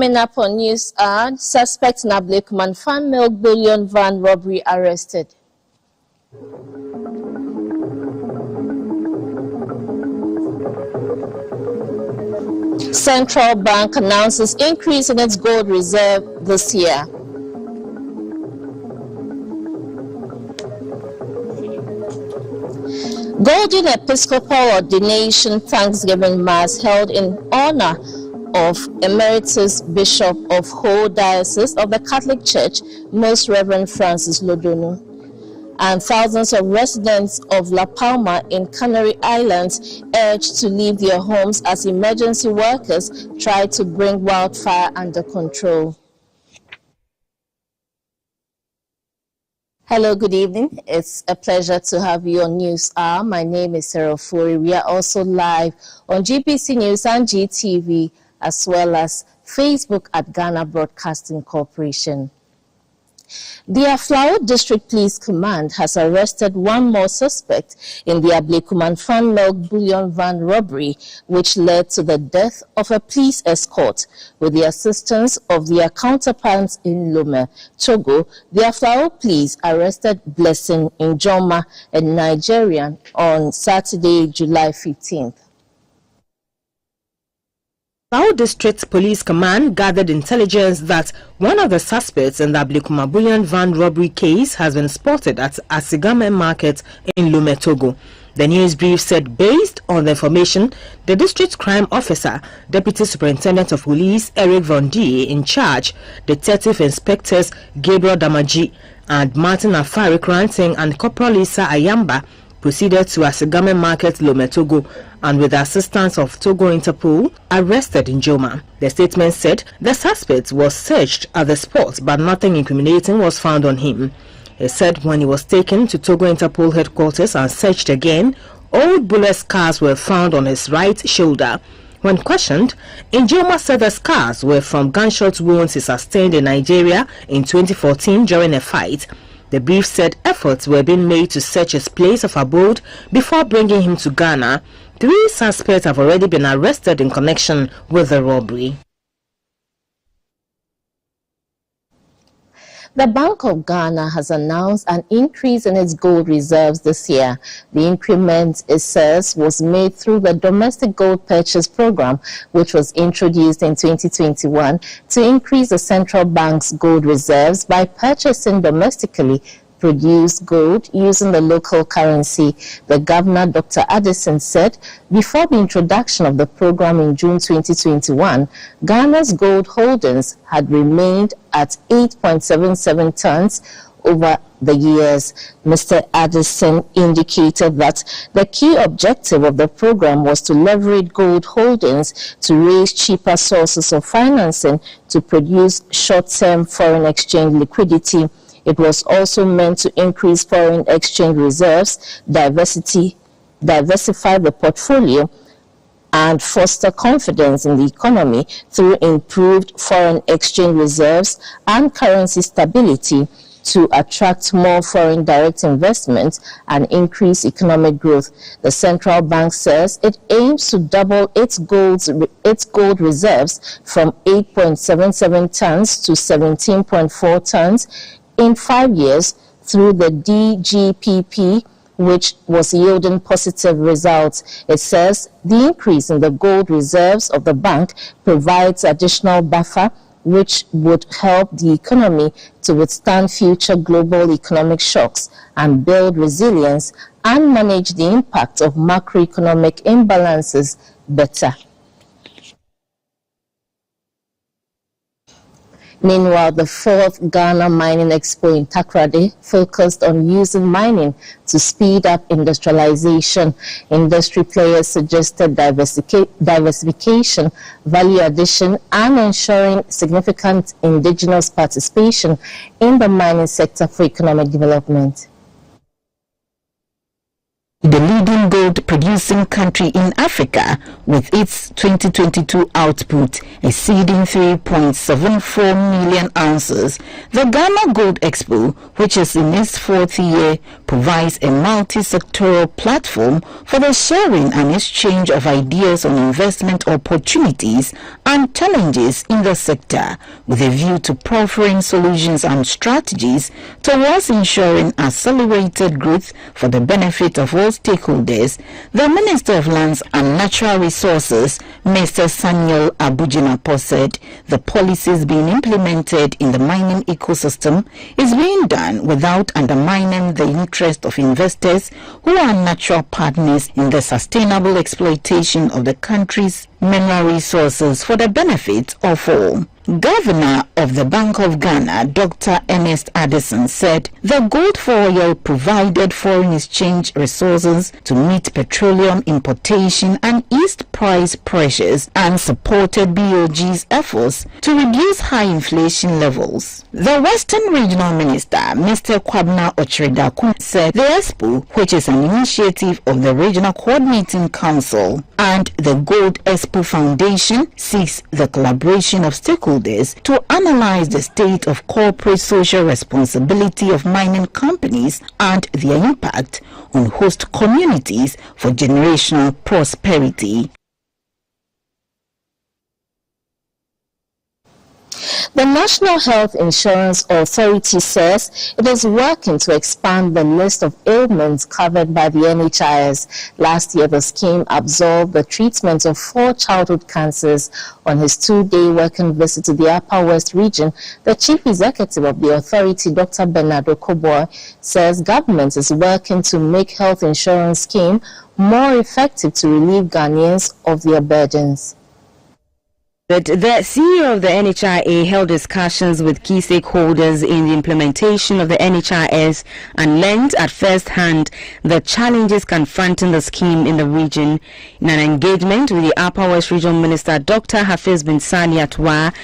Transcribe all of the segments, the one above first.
Coming up on News Hour, suspect in Ablekuman Fan Milk Bullion Van robbery arrested. Central Bank announces increase in its gold reserve this year. Golden Episcopal Ordination Thanksgiving Mass held in honor of Emeritus Bishop of Ho Diocese of the Catholic Church, Most Reverend Francis Lodonu. And thousands of residents of La Palma in Canary Islands urged to leave their homes as emergency workers try to bring wildfire under control. Hello, good evening. It's a pleasure to have you on News Hour. My name is Sarah Furi. We are also live on GBC News and GTV, as well as Facebook at Ghana Broadcasting Corporation. The Aflao District Police Command has arrested one more suspect in the Ablekuman Fan Milk Bullion Van robbery, which led to the death of a police escort. With the assistance of their counterparts in Lome, Togo, the Aflao police arrested Blessing Njoma, a Nigerian, on Saturday, July 15th. Aflao District Police Command gathered intelligence that one of the suspects in the Ablekuman Bullion Van robbery case has been spotted at Asigame Market in Lome, Togo. The news brief said, based on the information, the district crime officer, Deputy Superintendent of Police Eric Von D, in charge, Detective Inspectors Gabriel Damaji and Martin Afari Kranting and Corporal Lisa Ayamba proceeded to Asigame Market, Lome, Togo, and with the assistance of Togo Interpol, arrested Njoma. The statement said the suspect was searched at the spot, but nothing incriminating was found on him. He said when he was taken to Togo Interpol headquarters and searched again, old bullet scars were found on his right shoulder. When questioned, Njoma said the scars were from gunshot wounds he sustained in Nigeria in 2014 during a fight. The brief said efforts were being made to search his place of abode before bringing him to Ghana. 3 suspects have already been arrested in connection with the robbery. The Bank of Ghana has announced an increase in its gold reserves this year. The increment, it says, was made through the Domestic Gold Purchase Program, which was introduced in 2021 to increase the central bank's gold reserves by purchasing domestically produced gold using the local currency. The governor, Dr. Addison, said before the introduction of the program in June 2021, Ghana's gold holdings had remained at 8.77 tons over the years. Mr. Addison indicated that the key objective of the program was to leverage gold holdings to raise cheaper sources of financing to produce short-term foreign exchange liquidity. It was also meant to increase foreign exchange reserves, diversify the portfolio, and foster confidence in the economy through improved foreign exchange reserves and currency stability to attract more foreign direct investment and increase economic growth. The central bank says it aims to double its gold reserves from 8.77 tons to 17.4 tons in 5 years through the DGPP, which was yielding positive results. It says the increase in the gold reserves of the bank provides additional buffer, which would help the economy to withstand future global economic shocks and build resilience and manage the impact of macroeconomic imbalances better. Meanwhile, the 4th Ghana Mining Expo in Takoradi focused on using mining to speed up industrialization. Industry players suggested diversification, value addition, and ensuring significant indigenous participation in the mining sector for economic development. The leading leading gold-producing country in Africa, with its 2022 output exceeding 3.74 million ounces. The Ghana Gold Expo, which is in its fourth year, provides a multi-sectoral platform for the sharing and exchange of ideas on investment opportunities and challenges in the sector, with a view to proffering solutions and strategies towards ensuring accelerated growth for the benefit of all stakeholders. The Minister of Lands and Natural Resources, Mr. Samuel Abujinapo, said the policies being implemented in the mining ecosystem is being done without undermining the interest of investors who are natural partners in the sustainable exploitation of the country's mineral resources for the benefit of all. Governor of the Bank of Ghana, Dr. Ernest Addison, said the gold for oil provided foreign exchange resources to meet petroleum importation and eased price pressures and supported BOG's efforts to reduce high inflation levels. The Western Regional Minister, Mr. Kwabena Ochredaku, said the Expo, which is an initiative of the Regional Coordinating Council and the Gold Expo Foundation, seeks the collaboration of stakeholders to analyze the state of corporate social responsibility of mining companies and their impact on host communities for generational prosperity. The National Health Insurance Authority says it is working to expand the list of ailments covered by the NHIS. Last year, the scheme absorbed the treatment of 4 childhood cancers. On his 2-day working visit to the Upper West region, the Chief Executive of the authority, Dr. Bernard Okoboy, says government is working to make health insurance scheme more effective to relieve Ghanaians of their burdens. But the CEO of the NHIA held discussions with key stakeholders in the implementation of the NHIS and learned at first hand the challenges confronting the scheme in the region. In an engagement with the Upper West Regional Minister, Dr. Hafiz bin Sani Atwa,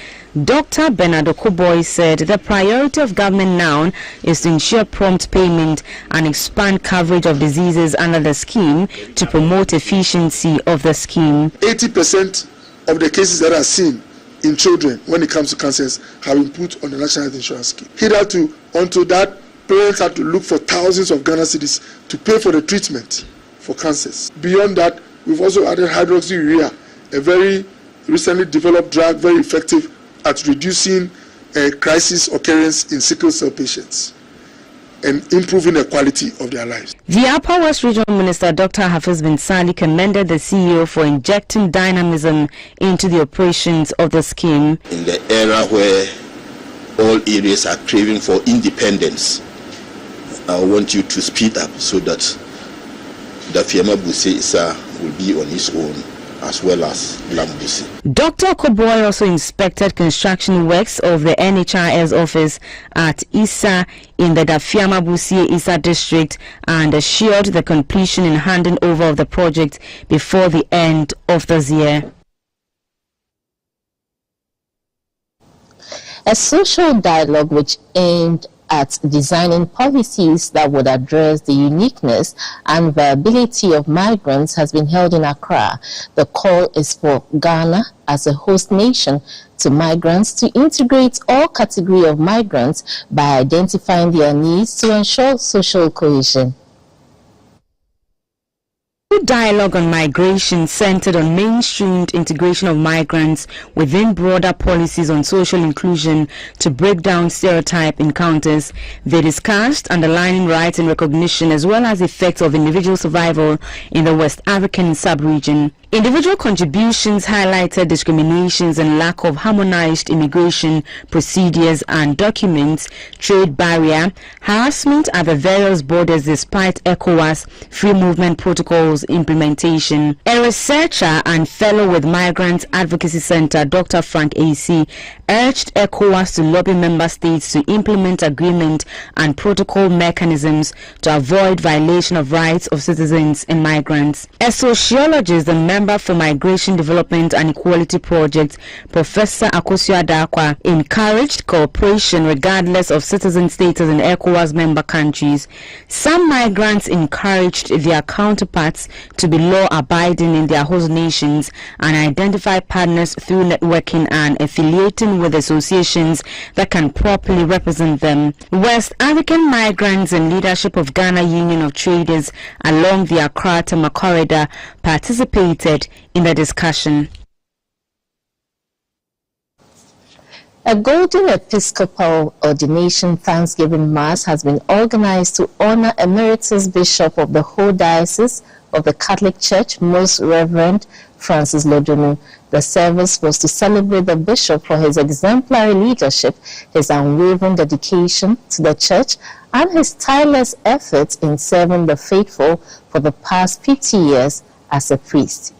Dr. Bernard Okoboy said the priority of government now is to ensure prompt payment and expand coverage of diseases under the scheme to promote efficiency of the scheme. 80% of the cases that are seen in children when it comes to cancers have been put on the National Health Insurance Scheme. Hitherto, until that, parents had to look for thousands of Ghana cedis to pay for the treatment for cancers. Beyond that, we've also added hydroxyurea, a very recently developed drug, very effective at reducing crisis occurrence in sickle cell patients and improving the quality of their lives. The Upper West Regional Minister, Dr. Hafiz bin Sali, commended the CEO for injecting dynamism into the operations of the scheme. In the era where all areas are craving for independence, I want you to speed up so that the Fiema Buse Issa will be on its own, as well as Lambisi. Dr. Okoboy also inspected construction works of the NHIS office at Issa in the Dafiama Busie Issa district and assured the completion and handing over of the project before the end of this year. A social dialogue which aimed at designing policies that would address the uniqueness and viability of migrants has been held in Accra. The call is for Ghana as a host nation to migrants to integrate all categories of migrants by identifying their needs to ensure social cohesion. Dialogue on migration centered on mainstreamed integration of migrants within broader policies on social inclusion to break down stereotype encounters. They discussed underlining rights and recognition as well as effects of individual survival in the West African sub-region. Individual contributions highlighted discriminations and lack of harmonized immigration procedures and documents, trade barrier, harassment at the various borders despite ECOWAS free movement protocols implementation. A researcher and fellow with Migrant Advocacy Center, Dr. Frank A.C., urged ECOWAS to lobby member states to implement agreement and protocol mechanisms to avoid violation of rights of citizens and migrants. A sociologist and member Member for Migration Development and Equality Project, Professor Akosua Dakwa, encouraged cooperation regardless of citizen status in ECOWAS member countries. Some migrants encouraged their counterparts to be law-abiding in their host nations and identify partners through networking and affiliating with associations that can properly represent them. West African migrants and leadership of Ghana Union of Traders along the Accra-Tema corridor participated in the discussion. A Golden Episcopal Ordination Thanksgiving Mass has been organized to honor Emeritus Bishop of the whole Diocese of the Catholic Church, Most Reverend Francis Lodunu. The service was to celebrate the bishop for his exemplary leadership, his unwavering dedication to the church, and his tireless efforts in serving the faithful for the past 50 years as a priest.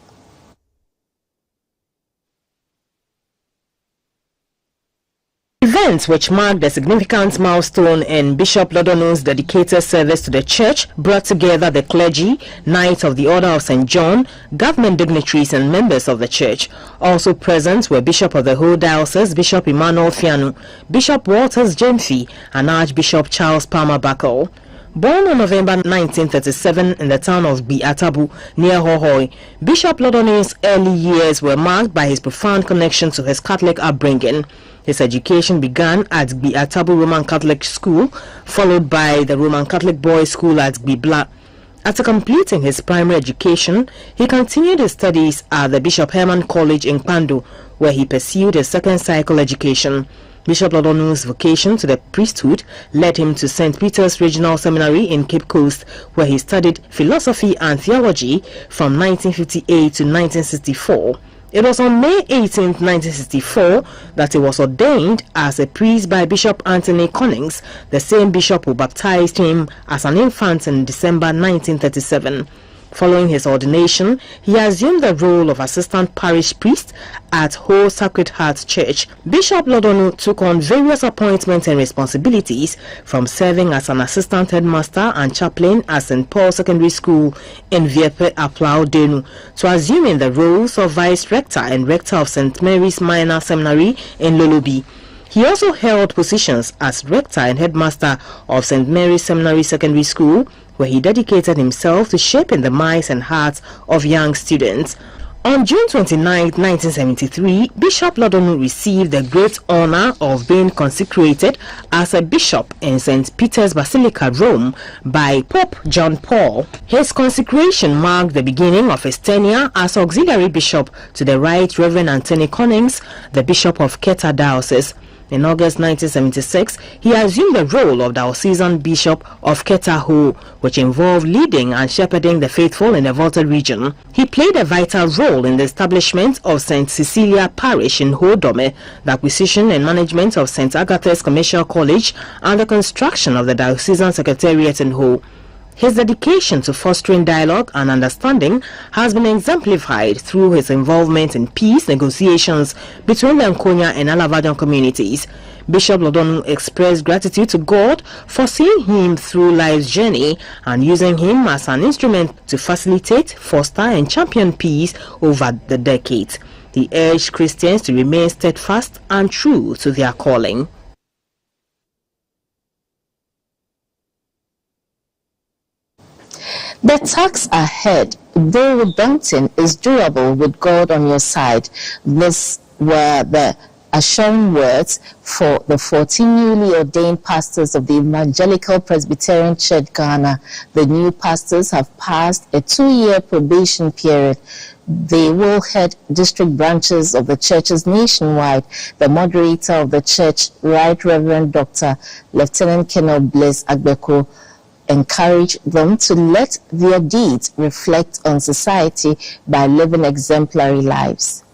Events which marked a significant milestone in Bishop Lodonu's dedicated service to the church brought together the clergy, Knights of the Order of St. John, government dignitaries and members of the church. Also present were Bishop of the whole Diocese, Bishop Emmanuel Fianu, Bishop Walters Jemfi, and Archbishop Charles Palmer Buckle. Born on November 1937 in the town of Biatabu near Hohoe, Bishop Lodonu's early years were marked by his profound connection to his Catholic upbringing. His education began at Biatabu Roman Catholic School, followed by the Roman Catholic Boys' School at Bibla. After completing his primary education, he continued his studies at the Bishop Herman College in Kpando, where he pursued his second cycle education. Bishop Lodonu's vocation to the priesthood led him to St. Peter's Regional Seminary in Cape Coast, where he studied philosophy and theology from 1958 to 1964. It was on May 18, 1964, that he was ordained as a priest by Bishop Anthony Connings, the same bishop who baptized him as an infant in December 1937. Following his ordination, he assumed the role of assistant parish priest at Whole Sacred Heart Church. Bishop Lodonu took on various appointments and responsibilities, from serving as an assistant headmaster and chaplain at St. Paul Secondary School in Viepe Aplau Denu, to assuming the roles of vice rector and rector of St. Mary's Minor Seminary in Lolobi. He also held positions as rector and headmaster of St. Mary's Seminary Secondary School, where he dedicated himself to shaping the minds and hearts of young students. On June 29, 1973, Bishop Lodonu received the great honor of being consecrated as a bishop in St. Peter's Basilica, Rome, by Pope John Paul. His consecration marked the beginning of his tenure as auxiliary bishop to the Right Reverend Anthony Connings, the Bishop of Keta Diocese. In August 1976, he assumed the role of diocesan bishop of Keta Ho, which involved leading and shepherding the faithful in the Volta region. He played a vital role in the establishment of St. Cecilia Parish in Ho Dome, the acquisition and management of St. Agatha's Commercial College, and the construction of the diocesan secretariat in Ho. His dedication to fostering dialogue and understanding has been exemplified through his involvement in peace negotiations between the Nkonya and Alavajon communities. Bishop Lodonu expressed gratitude to God for seeing him through life's journey and using him as an instrument to facilitate, foster, and champion peace over the decades. He urged Christians to remain steadfast and true to their calling. The task ahead, though daunting, is doable with God on your side. These were the assuring words for the 14 newly ordained pastors of the Evangelical Presbyterian Church Ghana. The new pastors have passed a 2-year probation period. They will head district branches of the churches nationwide. The moderator of the church, Right Reverend Dr. Lieutenant Colonel Blaise Agbeko, encourage them to let their deeds reflect on society by living exemplary lives.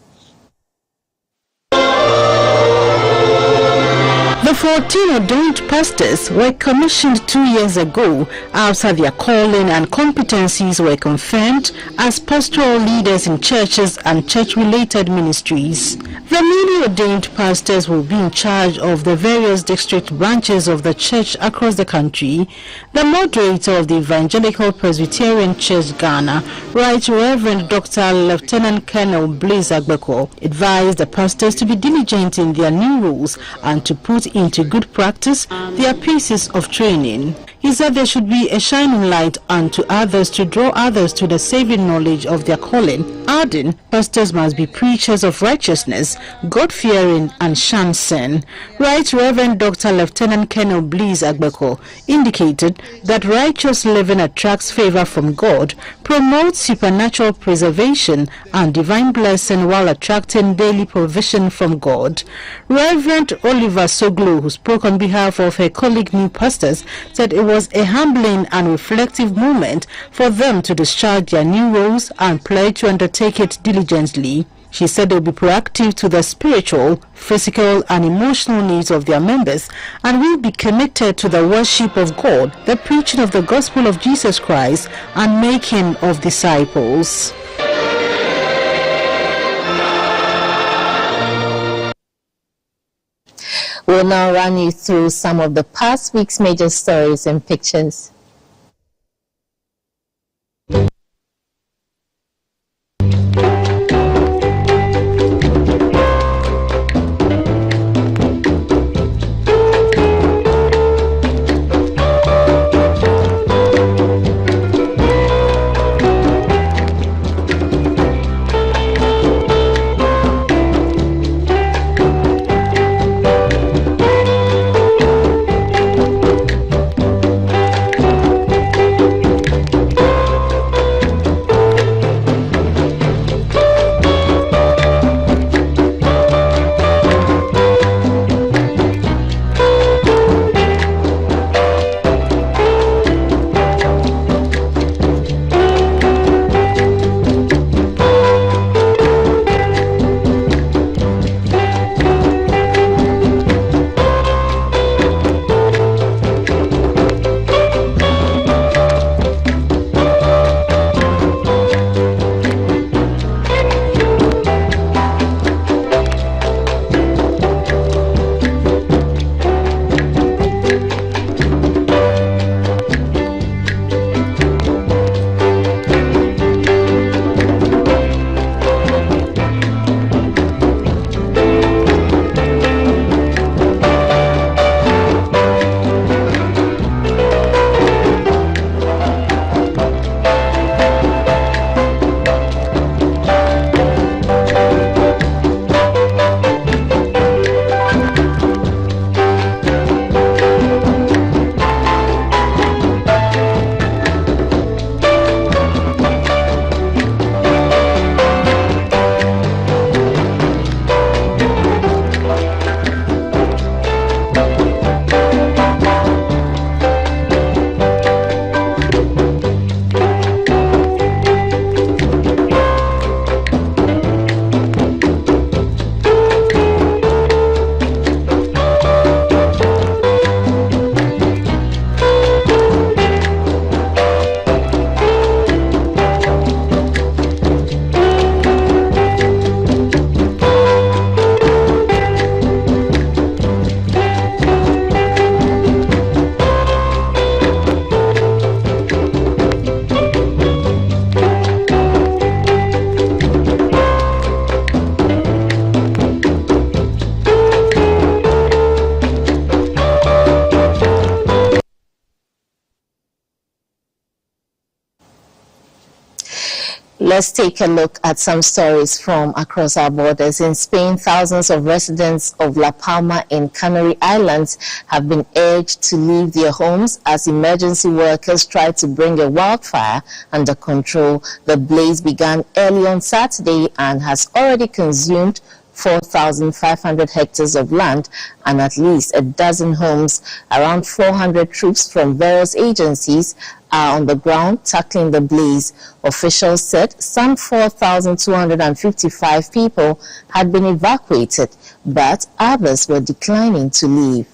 The 14 ordained pastors were commissioned 2 years ago after their calling and competencies were confirmed as pastoral leaders in churches and church-related ministries. The newly ordained pastors will be in charge of the various district branches of the church across the country. The moderator of the Evangelical Presbyterian Church Ghana, Right Reverend Dr. Lieutenant Colonel Blaise Agbeko, advised the pastors to be diligent in their new roles and to put into good practice their pieces of training. He said there should be a shining light unto others to draw others to the saving knowledge of their calling, adding, pastors must be preachers of righteousness, God-fearing, and shun sin. Right Reverend Dr. Lieutenant Colonel Blaise Agbeko indicated that righteous living attracts favor from God, promotes supernatural preservation and divine blessing while attracting daily provision from God. Reverend Oliver Soglo, who spoke on behalf of her colleague new pastors, said it was a humbling and reflective moment for them to discharge their new roles and pledge to undertake it diligently. She said they will be proactive to the spiritual, physical, and emotional needs of their members and will be committed to the worship of God, the preaching of the gospel of Jesus Christ, and making of disciples. We'll now run you through some of the past week's major stories and pictures. Let's take a look at some stories from across our borders. In Spain, thousands of residents of La Palma in Canary Islands have been urged to leave their homes as emergency workers try to bring a wildfire under control. The blaze began early on Saturday and has already consumed 4,500 hectares of land and at least a dozen homes. Around 400 troops from various agencies are on the ground tackling the blaze. Officials said some 4,255 people had been evacuated, but others were declining to leave.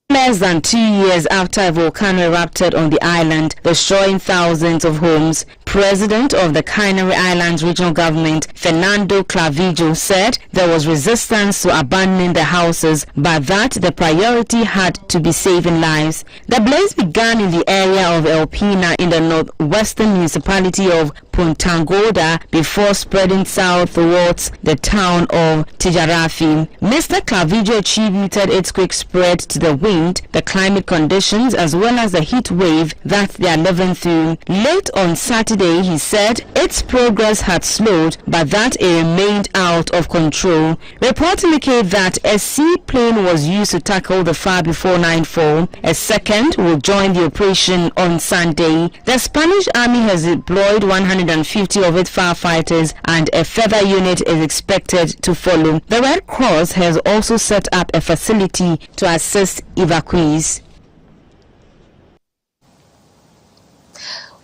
Less than 2 years after a volcano erupted on the island, destroying thousands of homes, President of the Canary Islands Regional Government, Fernando Clavijo, said there was resistance to abandoning the houses, but that the priority had to be saving lives. The blaze began in the area of El Pina in the northwestern municipality of Puntangoda before spreading south towards the town of Tijarafi. Mr. Clavijo attributed its quick spread to the wind, the climate conditions, as well as the heat wave that they are living through. Late on Saturday, he said its progress had slowed, but that it remained out of control. Reports indicate that a seaplane was used to tackle the fire before nightfall. A second will join the operation on Sunday. The Spanish army has deployed 150 of its firefighters, and a further unit is expected to follow. The Red Cross has also set up a facility to assist evacuees.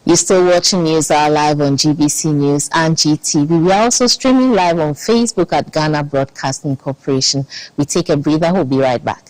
You're still watching News Hour live on GBC News and GTV. We're also streaming live on Facebook at Ghana Broadcasting Corporation. We take a breather. We'll be right back.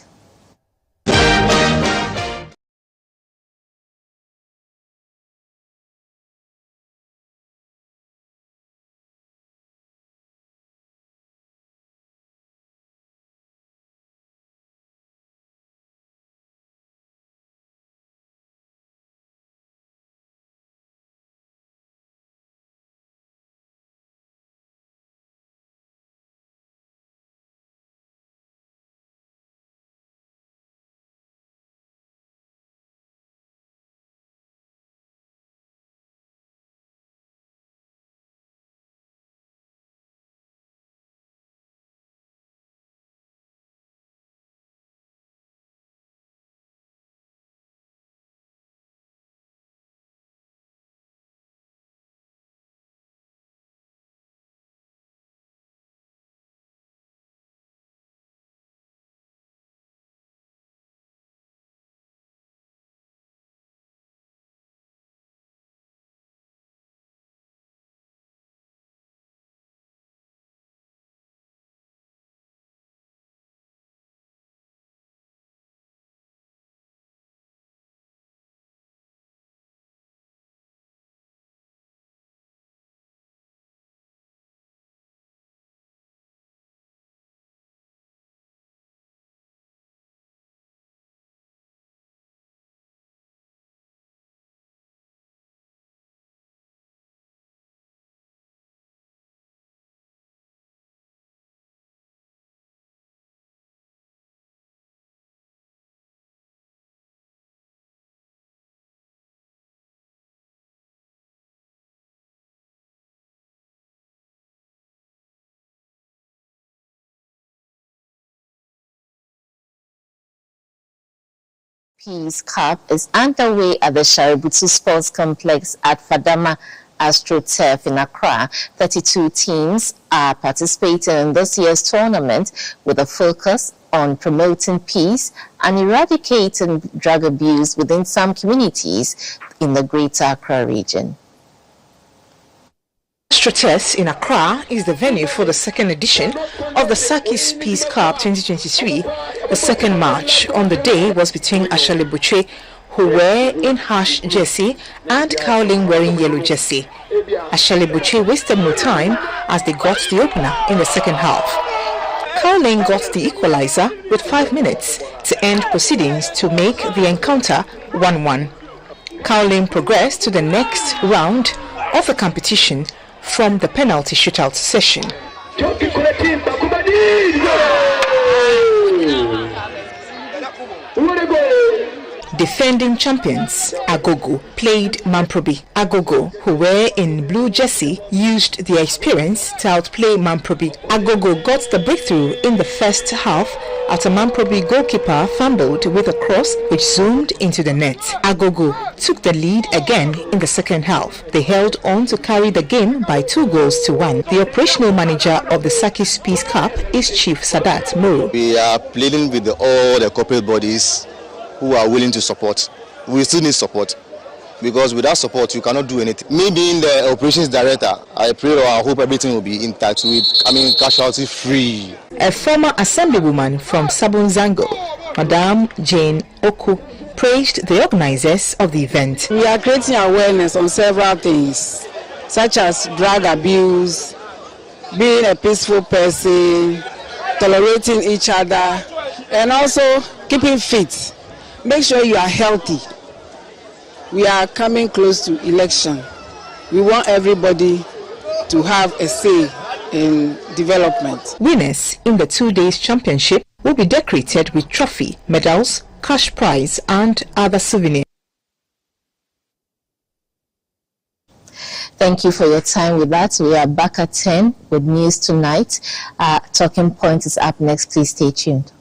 Peace Cup is underway at the Shaributu Sports Complex at Fadama AstroTurf in Accra. 32 teams are participating in this year's tournament with a focus on promoting peace and eradicating drug abuse within some communities in the Greater Accra region. AstroTurf in Accra is the venue for the second edition of the Sakis Peace Cup 2023. The second match on the day was between Ashale-Butwe, who were in harsh jersey, and Kaolin wearing yellow jersey. Ashale-Butwe wasted no time as they got the opener in the second half. Kaolin got the equalizer with 5 minutes to end proceedings to make the encounter 1-1. Kaolin progressed to the next round of the competition from the penalty shootout session. Defending champions Agogo played Mamprobi. Agogo, who were in blue jersey, used their experience to outplay Mamprobi. Agogo got the breakthrough in the first half after Mamprobi goalkeeper fumbled with a cross which zoomed into the net. Agogo took the lead again in the second half. They held on to carry the game by 2-1. The operational manager of the Sakis Peace Cup is Chief Sadat Moro. We are pleading with all the corporate bodies who are willing to support. We still need support, because without support you cannot do anything. Me being the operations director, I pray or I hope everything will be intact with, casualty free. A former assemblywoman from Sabon Zango Madam Jane Oku praised the organizers of the event. We are creating awareness on several things, such as drug abuse, being a peaceful person, tolerating each other, and also keeping fit. Make sure you are healthy. We are coming close to election. We want everybody to have a say in development. Winners in the 2 days championship will be decorated with trophy, medals, cash prize and other souvenirs. Thank you for your time with that. We are back at 10 with News Tonight. Talking Point is up next. Please stay tuned.